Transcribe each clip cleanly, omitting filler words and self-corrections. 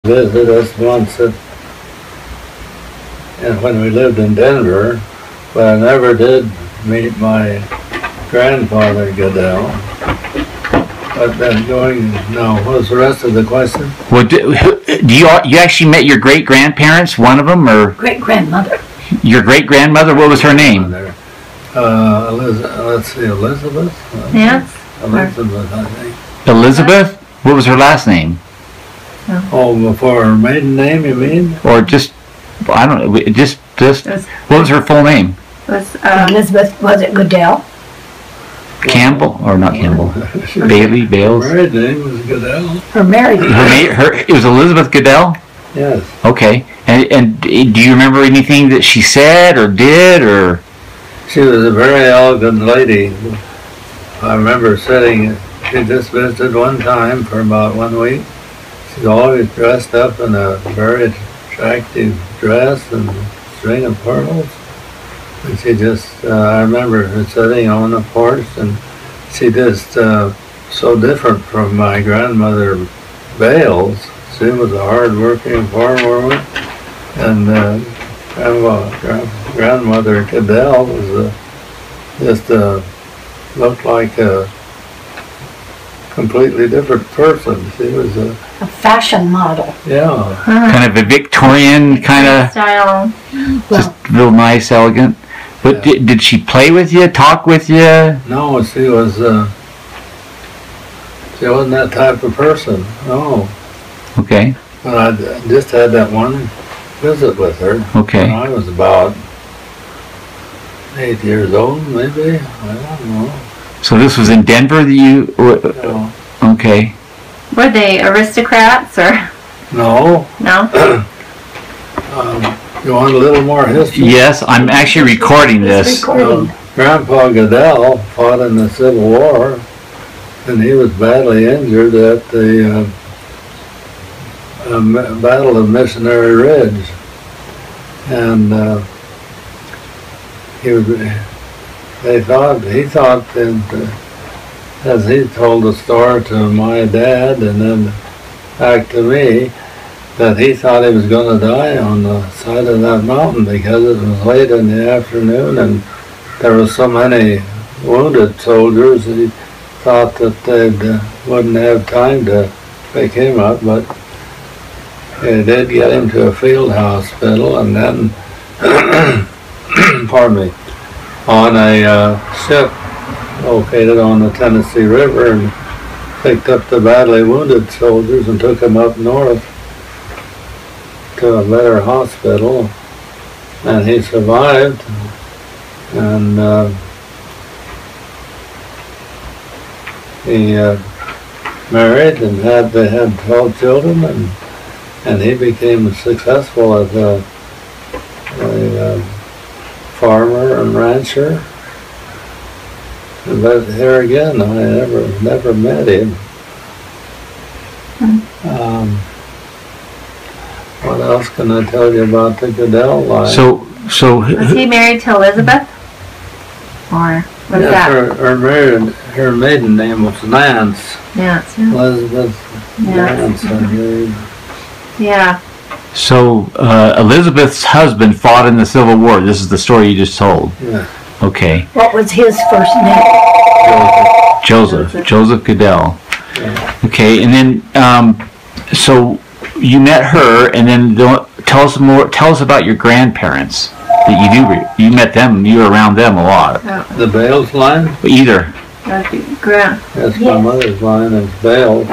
visit us once and when we lived in Denver, but I never did meet my grandfather Goodell. But then what was the rest of the question? Well, you actually met your great grandparents? One of them, or great grandmother? Your great grandmother. What was her name? Let's see, Elizabeth. Yes. Elizabeth, I think. Elizabeth. What was her last name? Oh, before her maiden name, you mean? Or just, I don't know. Just. What was her full name? Was Elizabeth? Was it Goodell? Campbell or not Campbell? Bailey Bales. Her married name was Goodell. Her married name. It was Elizabeth Goodell. Yes. Okay. And do you remember anything that she said or did or? She was a very elegant lady. I remember sitting. She just visited one time for about 1 week. She's always dressed up in a very attractive dress and string of pearls. And she just, I remember her sitting on the porch, and she just so different from my grandmother Bales. She was a hard-working farm woman, and grandmother Goodell was just looked like a completely different person. She was a fashion model. Yeah. Kind of a Victorian kind of style. Just real nice, elegant. But Yeah. did she play with you, talk with you? No, she wasn't that type of person. No. Okay. But I just had that one visit with her. Okay. When I was about 8 years old, maybe. I don't know. So this was in Denver that you... No. Okay. Were they aristocrats or No. no? You want a little more history? Yes, I'm actually recording this. Grandpa Goodell fought in the Civil War, and he was badly injured at the Battle of Missionary Ridge. And he thought that, as he told the story to my dad and then back to me, that he thought he was going to die on the side of that mountain because it was late in the afternoon and there were so many wounded soldiers. He thought that they wouldn't have time to pick him up, but they did get him to a field hospital, and then, pardon me, on a ship located on the Tennessee River, and picked up the badly wounded soldiers and took them up north to a better hospital, and he survived, and he married and they had 12 children, and he became successful as a farmer and rancher. But here again, I never met him. What else can I tell you about the Goodell life? So Was he married to Elizabeth? Or was that? Her maiden name was Nance. Nance. Elizabeth Nance, I believe. Yeah. So Elizabeth's husband fought in the Civil War. This is the story you just told. Yeah. Okay. What was his first name? Joseph Goodell. Yeah. Okay, and then so you met her, and then tell us more. Tell us about your grandparents. That you met them. You were around them a lot. The Bales line? Either. That's my mother's line. Is Bales.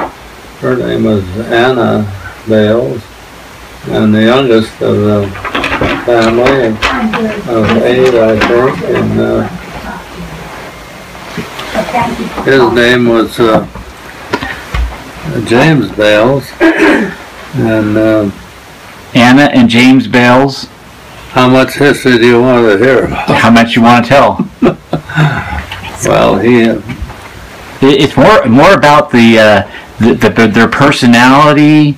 Her name was Anna Bales, and the youngest of the family of 8, I think, and his name was James Bales, and Anna and James Bales. how much history do you want to hear? How much you want to tell? Well, It's more about their personality.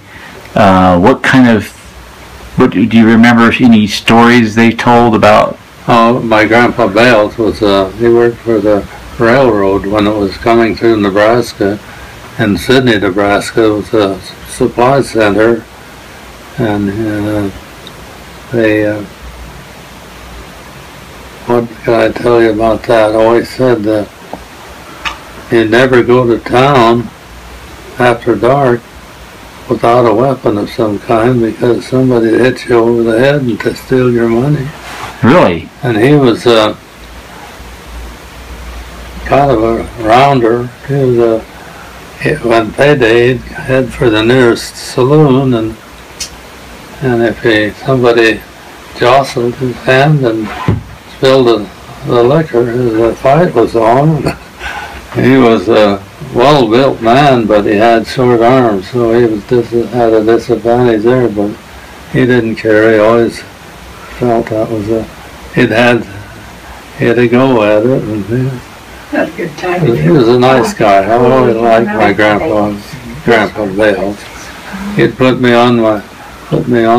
What do you remember? Any stories they told about? Oh, my grandpa Bales was he worked for the railroad when it was coming through Nebraska, and Sidney, Nebraska was a supply center, And what can I tell you about that? I always said that you'd never go to town after dark without a weapon of some kind, because somebody hit you over the head and to steal your money. Really? And he was kind of a rounder. He was when payday, he'd head for the nearest saloon, and if somebody jostled his hand and spilled the liquor, the fight was on. He was a well-built man, but he had short arms, so he was had a disadvantage there. But he didn't care. He always felt that was he had to go at it. And Had a good time. he was a nice guy. I always liked my Grandpa Bales. He'd put me on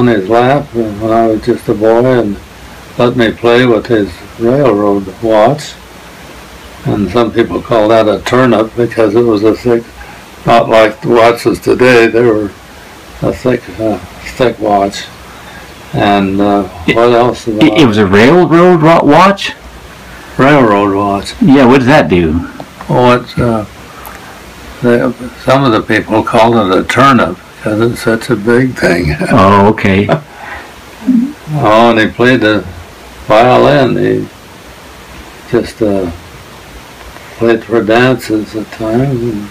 his lap when I was just a boy, and let me play with his railroad watch. And some people call that a turnip because it was a thick, not like the watches today. They were a thick watch. And what else? It was a railroad watch? Railroad watch. Yeah, what does that do? Oh, it's some of the people call it a turnip because it's such a big thing. Oh, okay. Oh, and he played the violin. He just played for dances at times.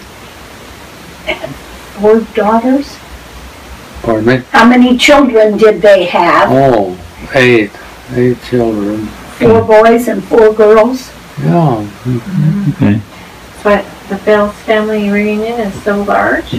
And 4 daughters. Pardon me? How many children did they have? Oh, 8 children. 4 boys and 4 girls. Yeah. Okay. But the Bales family reunion is so large?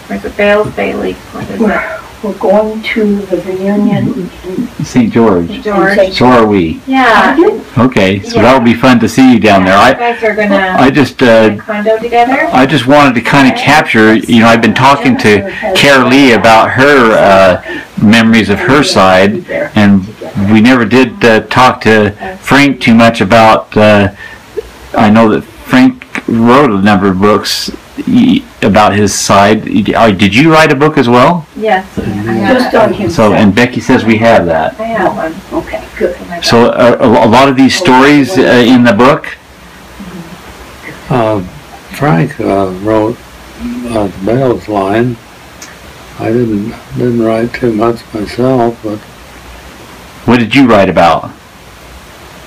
Or is it Bales Bailey? What is it? We're going to the reunion in St. George. George. So are we. Yeah. Okay, so that'll be fun to see you down there. You guys are gonna I just get a condo together? I just wanted to kind of capture, I've been talking to Cara Lee about her memories of her side, and we never did talk to Frank too much about, I know that Frank wrote a number of books about his side. Did you write a book as well? Yes. just on himself. So, and Becky says we have that. I have one. Okay, good. So a lot of these stories in the book? Frank wrote the Bales line. I didn't write too much myself, but What did you write about?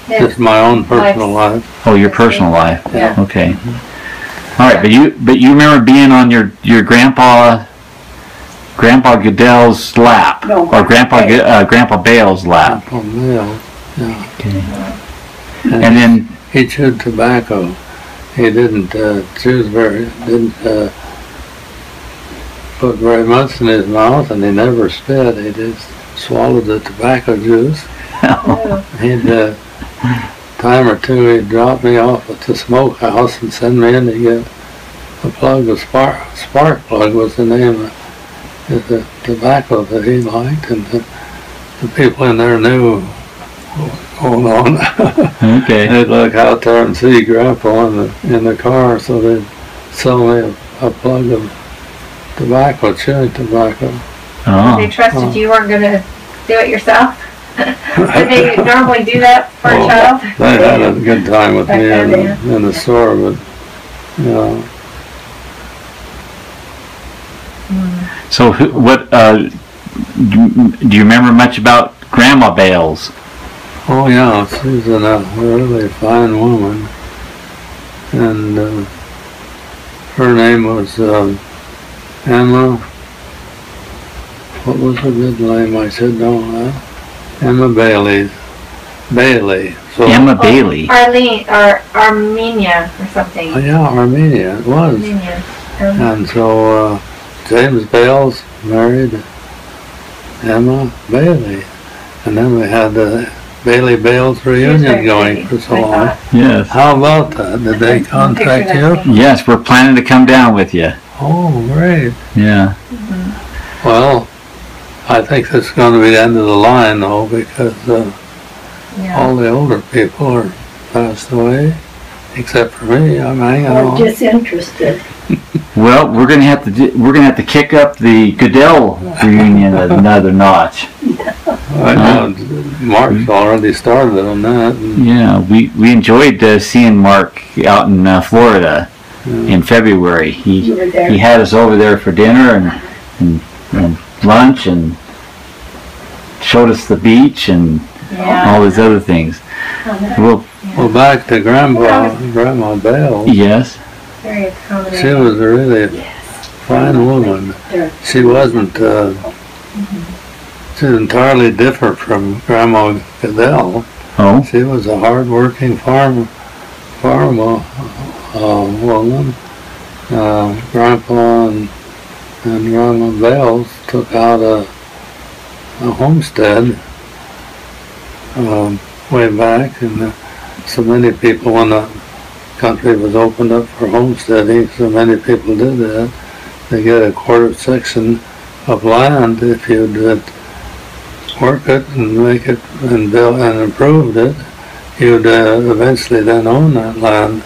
just my own personal life. Oh, your personal life. Yeah. Okay. All right, but you remember being on your Grandpa Goodell's lap, No, or Grandpa Bale's lap. Oh, Bales, yeah. Okay. And then He chewed tobacco. He didn't put very much in his mouth, and he never spit. He just swallowed the tobacco juice. He'd time or two he'd drop me off at the smokehouse and send me in to get a plug of spark plug was the name of the tobacco that he liked, and the people in there knew what was going on. okay. They'd look out there and see Grandpa in the car, so they'd sell me a plug of tobacco, chewing tobacco. They Oh. trusted you weren't going to do it yourself? Did they normally do that for a child? They had a good time with me in the store, but So what? Do you remember much about Grandma Bales? oh yeah, she's a really fine woman, and her name was Emma. What was her good name? I said no. Emma Bailey. So, Emma Bailey. Arlene, or Armenia, or something. Oh, yeah, Armenia, it was. Armenia. And so James Bales married Emma Bailey. And then we had the Bailey Bales reunion going for so long. Yes. How about that? Did they contact you? Yes, we're planning to come down with you. Oh, great. Yeah. Well, I think this is going to be the end of the line, though, because all the older people are passed away, except for me. I'm hanging Or on. disinterested. Well, we're gonna have to kick up the Goodell reunion another notch. I know Mark's already started on that. Yeah, we enjoyed seeing Mark out in Florida in February. You were there. He had us over there for dinner and lunch and showed us the beach and all these other things. Well, Back to Grandma Bell. yes. Very accommodating. She was a really fine woman. She wasn't. She's entirely different from Grandma Goodell. Oh. She was a hard-working farm woman. Grandpa and Grandma Bells took out a homestead way back, and so many people, when the country was opened up for homesteading, so many people did that. They get a quarter section of land if you'd work it and make it and build and improved it. You'd eventually then own that land.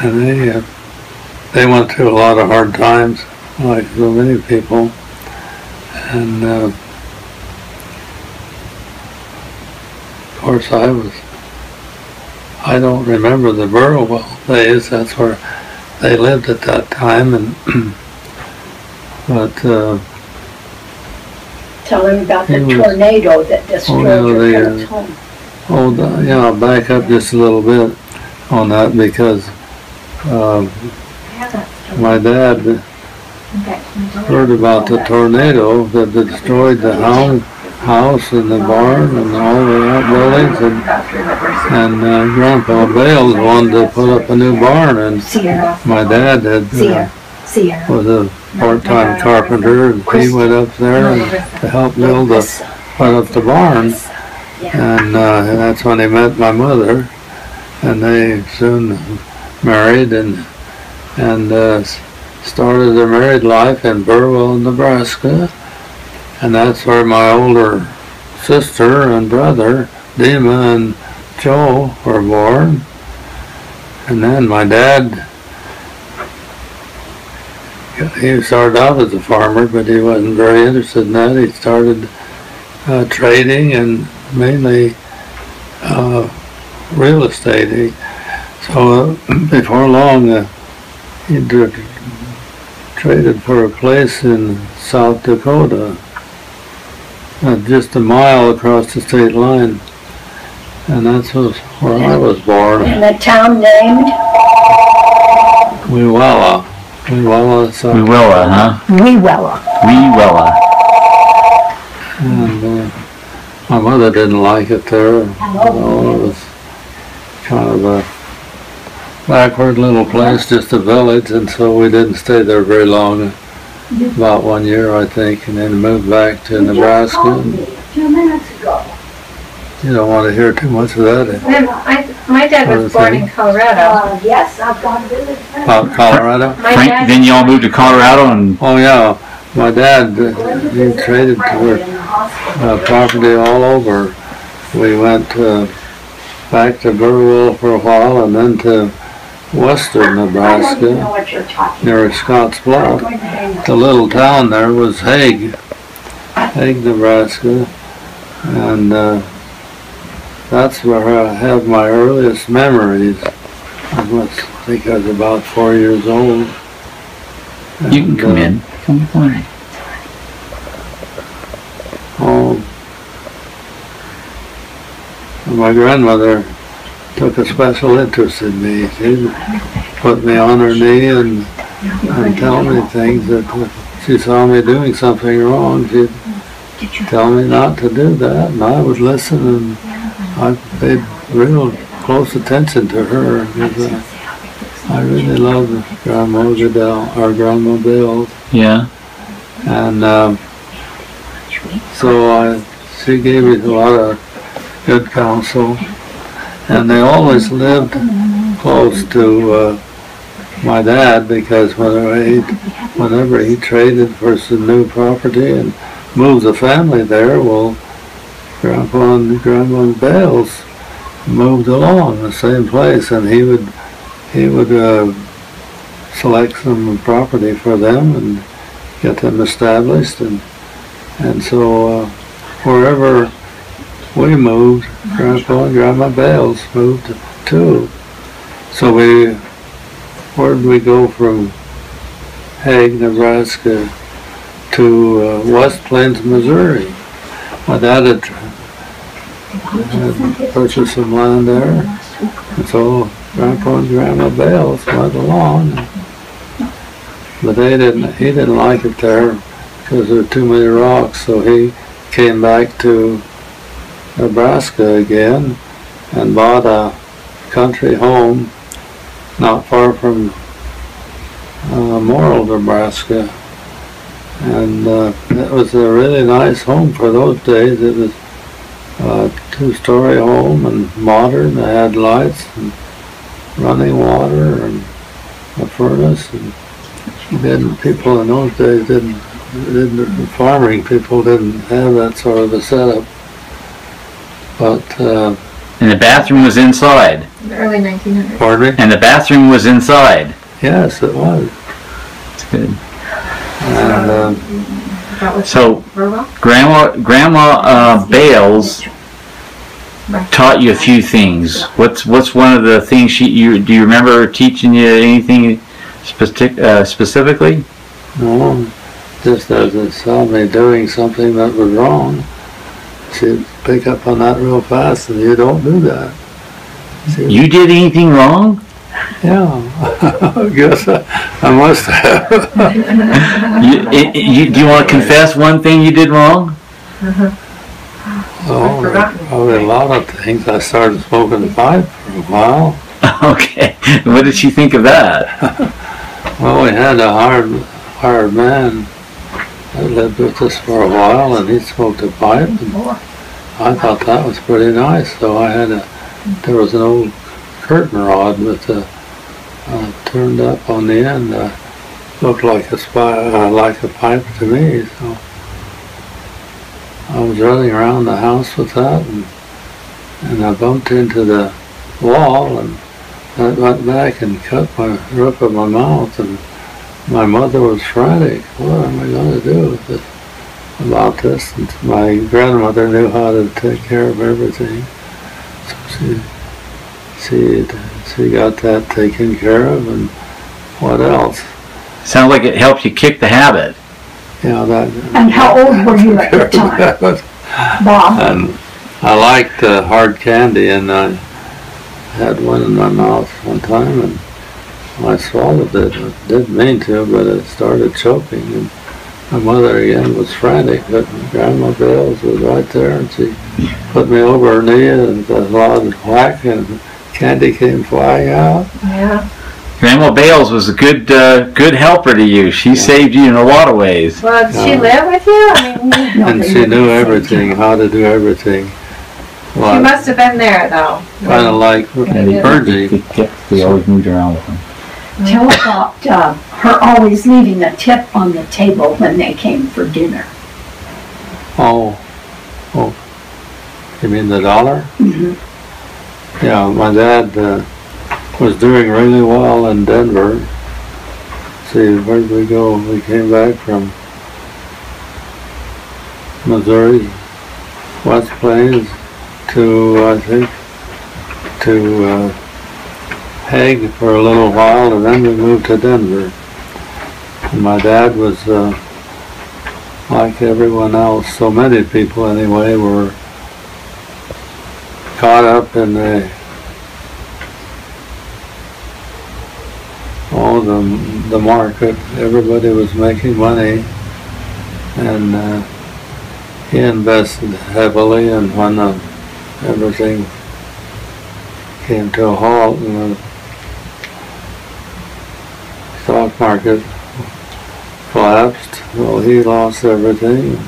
And they went through a lot of hard times, like so many people. And of course, I don't remember the Burwell days. That's where they lived at that time, and but Tell him about the tornado that destroyed your parents' home. I'll back up just a little bit on that, because my dad heard about the tornado that destroyed the house and the barn and all the outbuildings, and Grandpa Bales wanted to put up a new barn, and my dad was a part-time carpenter, and he went up there to help put up the barn, and that's when he met my mother, and they soon married and started their married life in Burwell, Nebraska. And that's where my older sister and brother, Dima and Joe, were born. And then my dad, he started out as a farmer, but he wasn't very interested in that. He started trading, and mainly real estate. So before long, he traded for a place in South Dakota, just a mile across the state line, and that's where I was born. And the town named? Wewella, Wewella, huh? Wewella. Wewella. And my mother didn't like it there. It was kind of a backward little place, just a village, and so we didn't stay there very long. About 1 year, I think, and then moved back to Nebraska. A few minutes ago. You don't want to hear too much of that. My dad was born in Colorado. Yes, I've gone to visit. Colorado? Frank, then y'all moved to Colorado and... Oh yeah, my dad, he traded for property all over. We went back to Burwell for a while, and then to western Nebraska, near Scotts Bluff. The little town there was Hague, Nebraska, and that's where I have my earliest memories. I think I was about 4 years old. And, you can come in. Come on. My grandmother took a special interest in me. She'd put me on her knee and tell me things that she saw me doing something wrong. She'd tell me not to do that, and I would listen, and I paid real close attention to her, because I really loved Grandma Goodell, or Grandma Bales. Yeah. And so she gave me a lot of good counsel. And they always lived close to my dad, because whenever he traded for some new property and moved the family there, well, Grandpa and Grandma Bales moved along the same place, and he would select some property for them and get them established, and so wherever we moved, Grandpa and Grandma Bales moved too. So where did we go from Hague, Nebraska to West Plains, Missouri? My dad had purchased some land there, and so Grandpa and Grandma Bales went along. But he didn't like it there because there were too many rocks, so he came back to Nebraska again and bought a country home not far from Morrill, Nebraska. And it was a really nice home for those days. It was a two-story home and modern. It had lights and running water and a furnace. And people in those days farming people didn't have that sort of a setup. But and the bathroom was inside. The early 1900s. Pardon me? And the bathroom was inside. Yes, it was. That's good. And so Grandma Bales taught you a few things. What's one of the things do you remember her teaching you anything specifically? no, just as it saw me doing something that was wrong, she'd pick up on that real fast, and you don't do that. You did anything wrong? Yeah, I guess I must have. Do you want to confess one thing you did wrong? Oh, probably a lot of things. I started smoking pipe for a while. Okay. What did she think of that? Well, we had a hired man that lived with us for a while, and he smoked a pipe, and I thought that was pretty nice. So there was an old curtain rod with turned up on the end. Looked like a pipe to me. So I was running around the house with that, and I bumped into the wall, and I went back and cut my roof of my mouth, and my mother was frantic. What am I going to do about this? And my grandmother knew how to take care of everything, so she got that taken care of. And what else? Sounds like it helped you kick the habit. Yeah, that. And how old were you at the time, Bob? And I liked hard candy, and I had one in my mouth one time, and I swallowed it. I didn't mean to, but it started choking, and my mother again was frantic, but Grandma Bales was right there, and she put me over her knee, and a loud whack, and candy came flying out. Yeah. Grandma Bales was a good helper to you. She saved you in a lot of ways. Well, did she live with you? I mean, And she knew everything, how to do everything. she must have been there, though. Kind of like Virgie. They always moved around with them. Tell about her always leaving a tip on the table when they came for dinner. Oh, you mean the dollar? Mm-hmm. Yeah, my dad was doing really well in Denver. See, where did we go? We came back from Missouri, West Plains, to Hague for a little while, and then we moved to Denver. And my dad was like everyone else, so many people anyway, were caught up in the market. Everybody was making money, and he invested heavily, and when everything came to a halt and the stock market collapsed, well, he lost everything.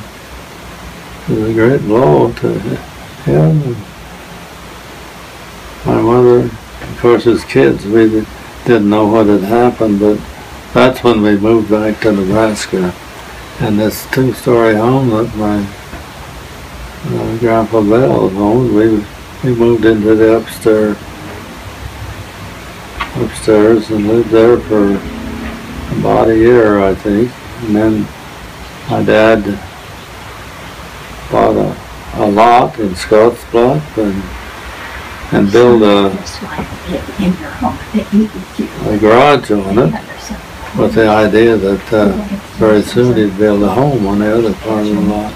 It was a great blow to him. And my mother, of course, as kids, we didn't know what had happened, but that's when we moved back to Nebraska. And this two-story home that my Grandpa Bell owned, we moved into the upstairs and lived there for about a year, I think. And then my dad bought a lot in Scottsbluff and built a garage on it with the idea that very soon he'd build a home on the other part of the lot.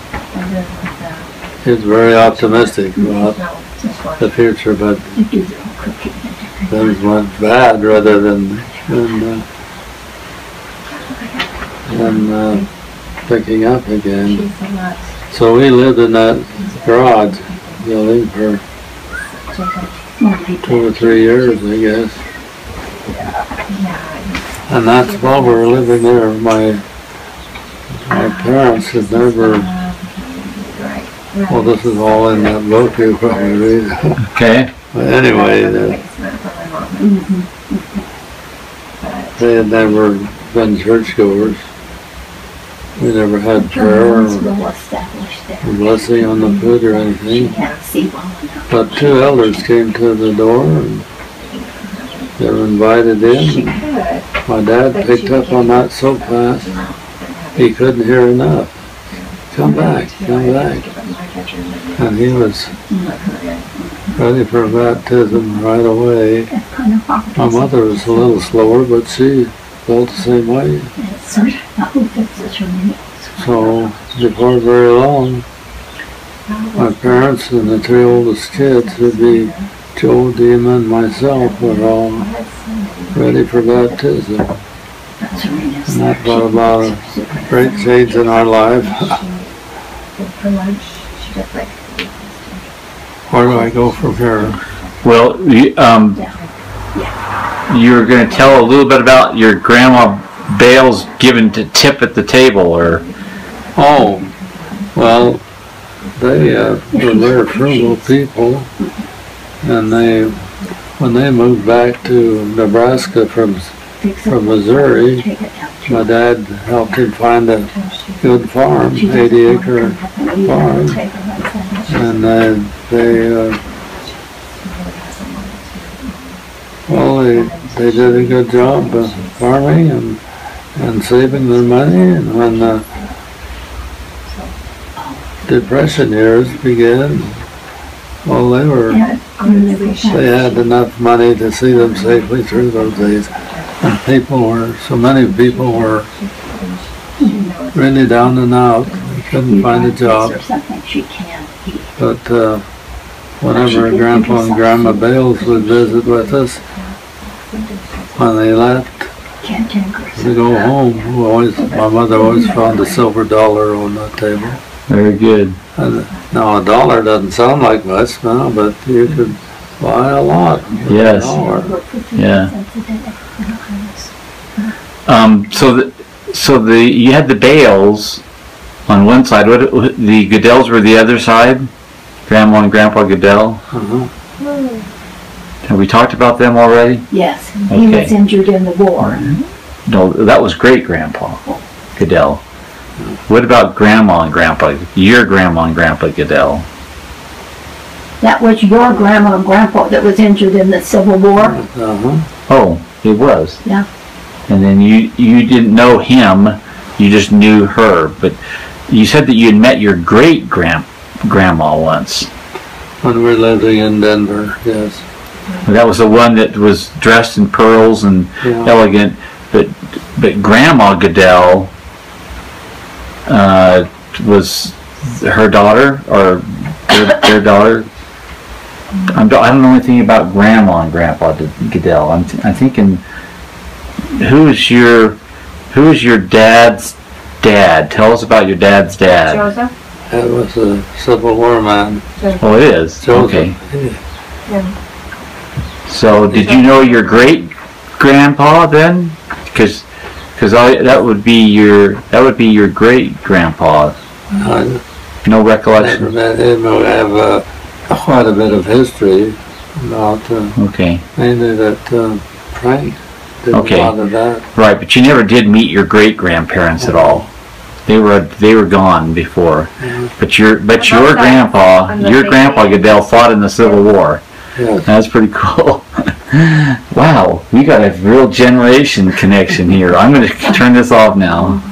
He was very optimistic about the future, but things went bad rather than picking up again. So we lived in that garage building for 2 or 3 years, I guess. And that's while we were living there. My parents had never. Well, this is all in that book you probably read. Okay. But anyway, they had never been churchgoers. We never had prayer or blessing on the food or anything. But 2 elders came to the door and they were invited in. My dad picked up on that so fast he couldn't hear enough. Come back, come back. And he was ready for baptism right away. My mother was a little slower, but she felt the same way. So before very long, my parents and the 3 oldest kids, would be Joe, Dima, and myself, were all ready for baptism. And that brought about a great change in our life. Where do I go from here? Well, you were going to tell a little bit about your grandma Bales giving to tip at the table, or? Oh, well, they were very frugal people, and when they moved back to Nebraska from Missouri, my dad helped him find a good farm, 80-acre farm, and they did a good job of farming and saving their money. And when the Depression years began, well, they had enough money to see them safely through those days. And so many people were really down and out. They couldn't find a job. But whenever Grandpa and Grandma Bales would visit with us, when they left to go home, my mother always found a silver dollar on the table. Very good. Now a dollar doesn't sound like much now, but you could buy a lot. Yes. Yeah. So you had the Bales on one side. The Goodells were the other side. Grandma and Grandpa Goodell. Have we talked about them already? Yes, he was injured in the war. No, that was Great Grandpa Goodell. What about Grandma and Grandpa? Your Grandma and Grandpa Goodell. That was your Grandma and Grandpa that was injured in the Civil War? Oh, it was? Yeah. And then you didn't know him, you just knew her. But you said that you had met your great-grandma once. When we were living in Denver, yes. That was the one that was dressed in pearls and elegant. But Grandma Goodell was her daughter, or their daughter. I don't know anything about Grandma and Grandpa Goodell. I'm thinking, who is your dad's dad? Tell us about your dad's dad. Joseph? That was a Civil War man. Oh, it is? Joseph. Okay. Yeah. So did you know your great grandpa then? Because that would be your great grandpa. No recollection. Never met him. We have quite a bit of history about mainly that Frank did a lot of that. Right, but you never did meet your great grandparents at all. They were gone before. But your grandpa Goodell fought in the Civil War. Yes. That's pretty cool. Wow, we got a real generation connection here. I'm going to turn this off now.